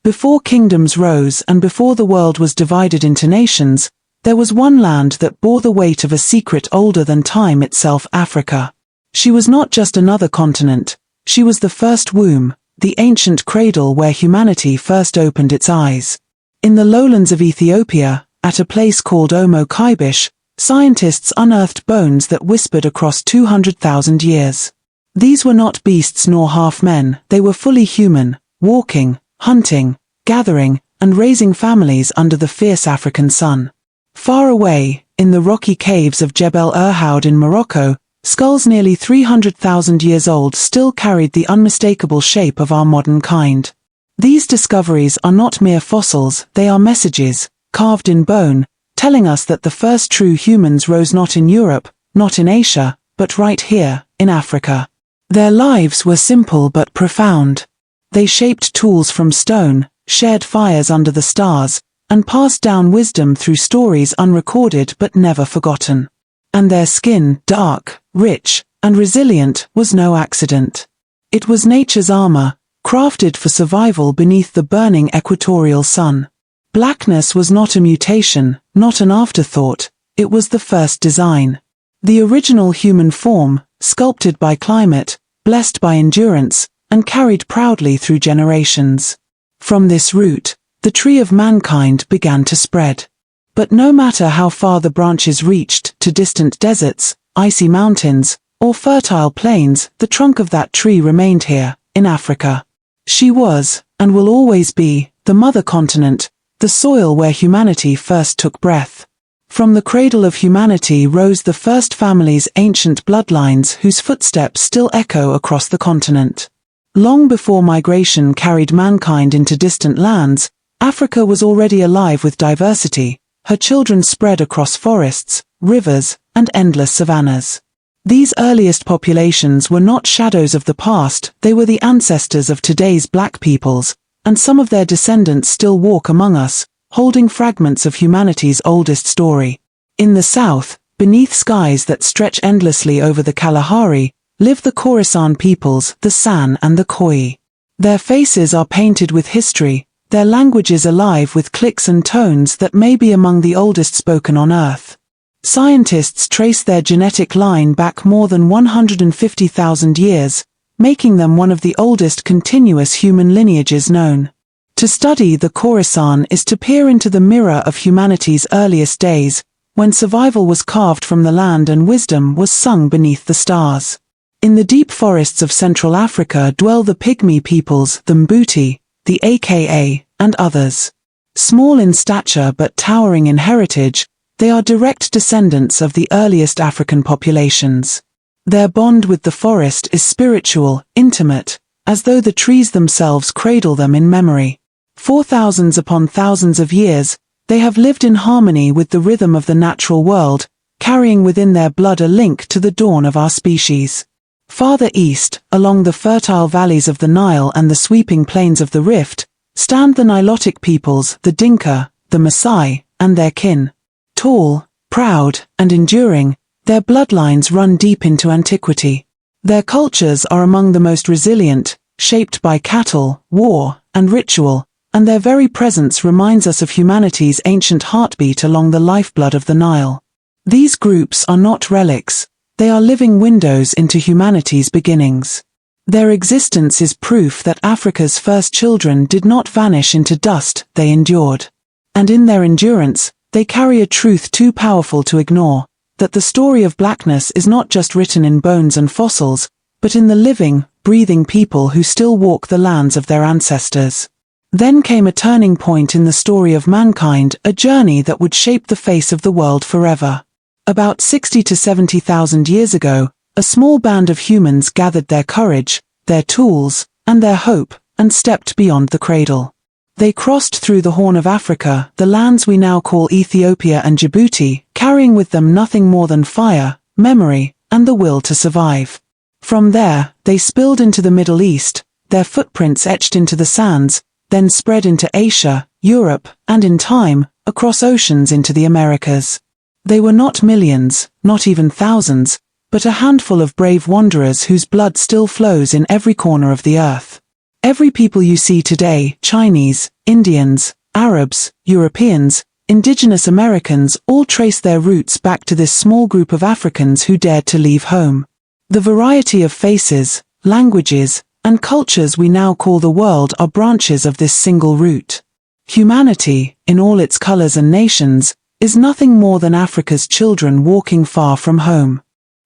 Before kingdoms rose and before the world was divided into nations, there was one land that bore the weight of a secret older than time itself, Africa. She was not just another continent, she was the first womb, the ancient cradle where humanity first opened its eyes. In the lowlands of Ethiopia, at a place called Omo Kibish, scientists unearthed bones that whispered across 200,000 years. These were not beasts nor half-men, they were fully human, walking, hunting, gathering, and raising families under the fierce African sun. Far away, in the rocky caves of Jebel Irhoud in Morocco, skulls nearly 300,000 years old still carried the unmistakable shape of our modern kind. These discoveries are not mere fossils, they are messages, carved in bone, telling us that the first true humans rose not in Europe, not in Asia, but right here, in Africa. Their lives were simple but profound. They shaped tools from stone, shared fires under the stars, and passed down wisdom through stories unrecorded but never forgotten. And their skin, dark, rich, and resilient, was no accident. It was nature's armor, crafted for survival beneath the burning equatorial sun. Blackness was not a mutation, not an afterthought, it was the first design. The original human form, sculpted by climate, blessed by endurance, and carried proudly through generations. From this root, the tree of mankind began to spread. But no matter how far the branches reached to distant deserts, icy mountains, or fertile plains, the trunk of that tree remained here, in Africa. She was, and will always be, the mother continent, the soil where humanity first took breath. From the cradle of humanity rose the first family's ancient bloodlines whose footsteps still echo across the continent. Long before migration carried mankind into distant lands, Africa was already alive with diversity, her children spread across forests, rivers, and endless savannas. These earliest populations were not shadows of the past, they were the ancestors of today's black peoples, and some of their descendants still walk among us, holding fragments of humanity's oldest story. In the south, beneath skies that stretch endlessly over the Kalahari, live the Khoisan peoples, the San and the Khoi. Their faces are painted with history, their languages alive with clicks and tones that may be among the oldest spoken on Earth. Scientists trace their genetic line back more than 150,000 years, making them one of the oldest continuous human lineages known. To study the Khoisan is to peer into the mirror of humanity's earliest days, when survival was carved from the land and wisdom was sung beneath the stars. In the deep forests of Central Africa dwell the Pygmy peoples, the Mbuti, the Aka, and others. Small in stature but towering in heritage, they are direct descendants of the earliest African populations. Their bond with the forest is spiritual, intimate, as though the trees themselves cradle them in memory. For thousands upon thousands of years, they have lived in harmony with the rhythm of the natural world, carrying within their blood a link to the dawn of our species. Farther east, along the fertile valleys of the Nile and the sweeping plains of the Rift, stand the Nilotic peoples, the Dinka, the Maasai, and their kin. Tall, proud, and enduring, their bloodlines run deep into antiquity. Their cultures are among the most resilient, shaped by cattle, war, and ritual, and their very presence reminds us of humanity's ancient heartbeat along the lifeblood of the Nile. These groups are not relics, they are living windows into humanity's beginnings. Their existence is proof that Africa's first children did not vanish into dust, they endured. And in their endurance, they carry a truth too powerful to ignore, that the story of blackness is not just written in bones and fossils, but in the living, breathing people who still walk the lands of their ancestors. Then came a turning point in the story of mankind, a journey that would shape the face of the world forever. About 60 to 70,000 years ago, a small band of humans gathered their courage, their tools, and their hope, and stepped beyond the cradle. They crossed through the Horn of Africa, the lands we now call Ethiopia and Djibouti, carrying with them nothing more than fire, memory, and the will to survive. From there, they spilled into the Middle East, their footprints etched into the sands, then spread into Asia, Europe, and in time, across oceans into the Americas. They were not millions, not even thousands, but a handful of brave wanderers whose blood still flows in every corner of the earth. Every people you see today, Chinese, Indians, Arabs, Europeans, indigenous Americans, all trace their roots back to this small group of Africans who dared to leave home. The variety of faces, languages, and cultures we now call the world are branches of this single root. Humanity, in all its colors and nations, is nothing more than Africa's children walking far from home.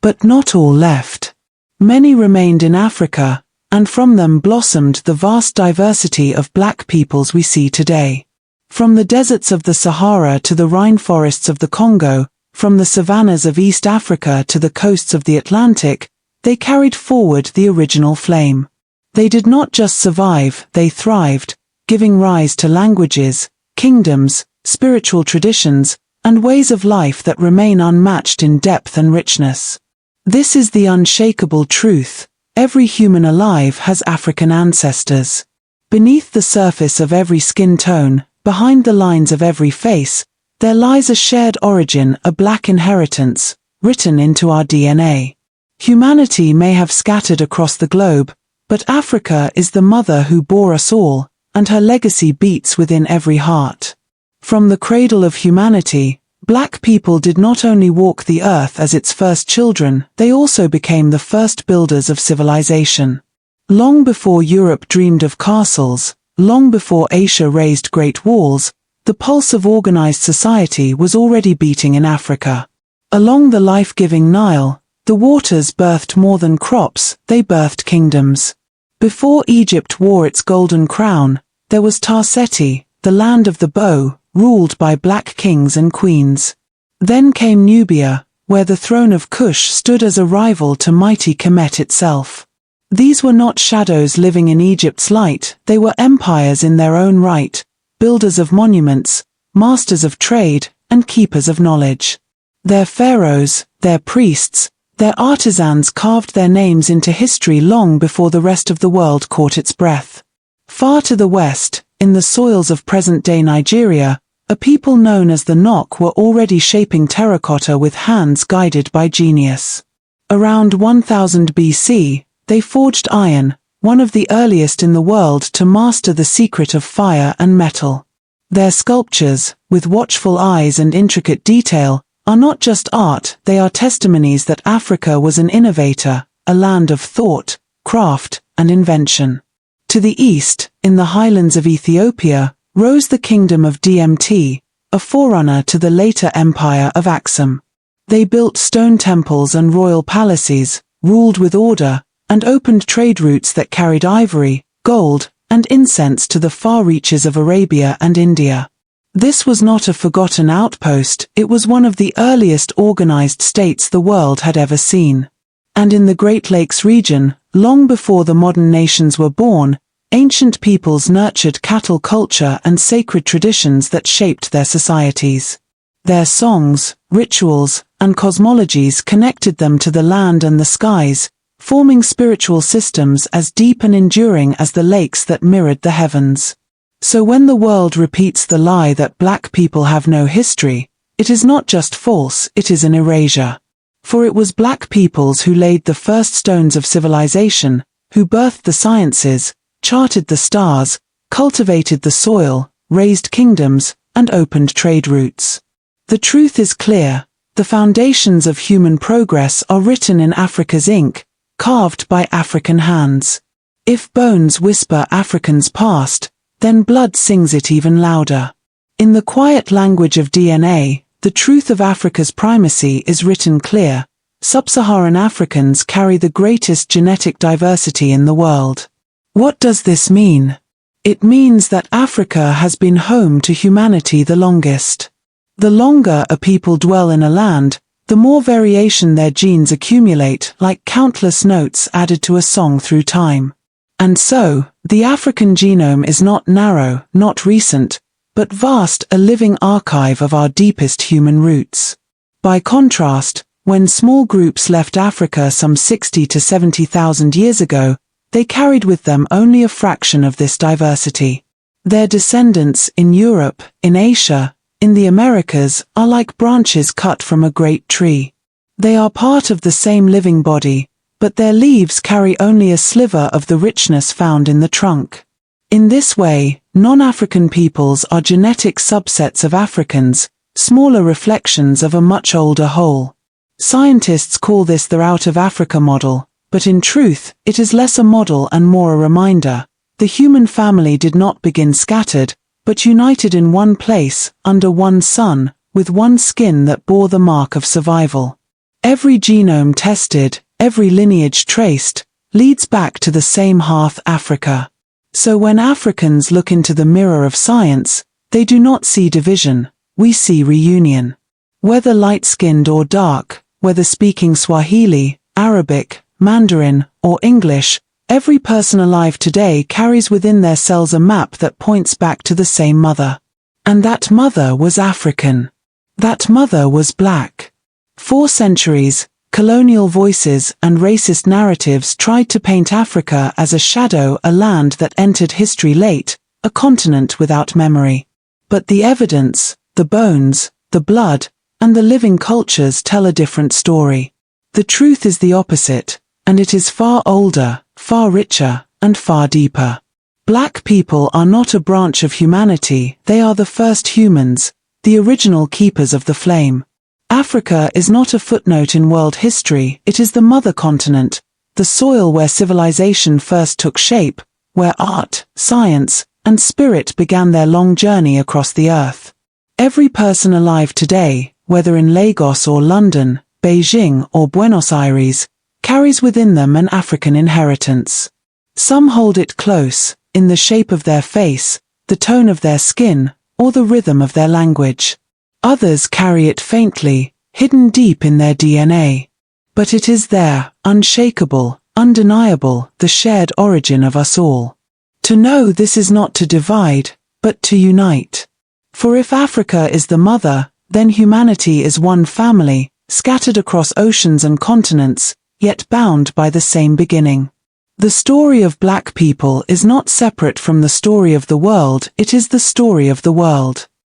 But not all left. Many remained in Africa, and from them blossomed the vast diversity of black peoples we see today. From the deserts of the Sahara to the rainforests of the Congo, from the savannas of East Africa to the coasts of the Atlantic, they carried forward the original flame. They did not just survive, they thrived, giving rise to languages, kingdoms, spiritual traditions, and ways of life that remain unmatched in depth and richness. This is the unshakable truth. Every human alive has African ancestors. Beneath the surface of every skin tone, behind the lines of every face, there lies a shared origin, a black inheritance, written into our DNA. Humanity may have scattered across the globe, but Africa is the mother who bore us all, and her legacy beats within every heart. From the cradle of humanity, black people did not only walk the earth as its first children, they also became the first builders of civilization. Long before Europe dreamed of castles, long before Asia raised great walls, the pulse of organized society was already beating in Africa. Along the life-giving Nile, the waters birthed more than crops, they birthed kingdoms. Before Egypt wore its golden crown, there was Ta-Seti, the land of the bow, ruled by black kings and queens. Then came Nubia, where the throne of Kush stood as a rival to mighty Kemet itself. These were not shadows living in Egypt's light, they were empires in their own right, builders of monuments, masters of trade, and keepers of knowledge. Their pharaohs, their priests, their artisans carved their names into history long before the rest of the world caught its breath. Far to the west, in the soils of present-day Nigeria, a people known as the Nok were already shaping terracotta with hands guided by genius. Around 1000 BC, they forged iron, one of the earliest in the world to master the secret of fire and metal. Their sculptures, with watchful eyes and intricate detail, are not just art, they are testimonies that Africa was an innovator, a land of thought, craft, and invention. To the east, in the highlands of Ethiopia, rose the kingdom of DMT, a forerunner to the later empire of Aksum. They built stone temples and royal palaces, ruled with order, and opened trade routes that carried ivory, gold, and incense to the far reaches of Arabia and India. This was not a forgotten outpost, it was one of the earliest organized states the world had ever seen. And in the Great Lakes region, long before the modern nations were born, ancient peoples nurtured cattle culture and sacred traditions that shaped their societies. Their songs, rituals, and cosmologies connected them to the land and the skies, forming spiritual systems as deep and enduring as the lakes that mirrored the heavens. So when the world repeats the lie that black people have no history, it is not just false, it is an erasure. For it was black peoples who laid the first stones of civilization, who birthed the sciences, charted the stars, cultivated the soil, raised kingdoms, and opened trade routes. The truth is clear, the foundations of human progress are written in Africa's ink, carved by African hands. If bones whisper Africans past, then blood sings it even louder. In the quiet language of DNA, the truth of Africa's primacy is written clear. Sub-Saharan Africans carry the greatest genetic diversity in the world. What does this mean? It means that Africa has been home to humanity the longest. The longer a people dwell in a land, the more variation their genes accumulate, like countless notes added to a song through time. And so, the African genome is not narrow, not recent, but vast, a living archive of our deepest human roots. By contrast, when small groups left Africa some 60 to 70,000 years ago, they carried with them only a fraction of this diversity. Their descendants in Europe, in Asia, in the Americas, are like branches cut from a great tree. They are part of the same living body, but their leaves carry only a sliver of the richness found in the trunk. In this way, non-African peoples are genetic subsets of Africans, smaller reflections of a much older whole. Scientists call this the Out of Africa model, but in truth, it is less a model and more a reminder. The human family did not begin scattered, but united in one place, under one sun, with one skin that bore the mark of survival. Every genome tested, every lineage traced, leads back to the same hearth, Africa. So when Africans look into the mirror of science, they do not see division, we see reunion. Whether light-skinned or dark, whether speaking Swahili, Arabic, Mandarin, or English, every person alive today carries within their cells a map that points back to the same mother. And that mother was African. That mother was black. For centuries, colonial voices and racist narratives tried to paint Africa as a shadow, a land that entered history late, a continent without memory. But the evidence, the bones, the blood, and the living cultures tell a different story. The truth is the opposite, and it is far older, far richer, and far deeper. Black people are not a branch of humanity, they are the first humans, the original keepers of the flame. Africa is not a footnote in world history, it is the mother continent, the soil where civilization first took shape, where art, science, and spirit began their long journey across the earth. Every person alive today, whether in Lagos or London, Beijing or Buenos Aires, carries within them an African inheritance. Some hold it close, in the shape of their face, the tone of their skin, or the rhythm of their language. Others carry it faintly, hidden deep in their DNA. But it is there, unshakable, undeniable, the shared origin of us all. To know this is not to divide, but to unite. For if Africa is the mother, then humanity is one family, scattered across oceans and continents, yet bound by the same beginning. The story of black people is not separate from the story of the world, it is the story of the world.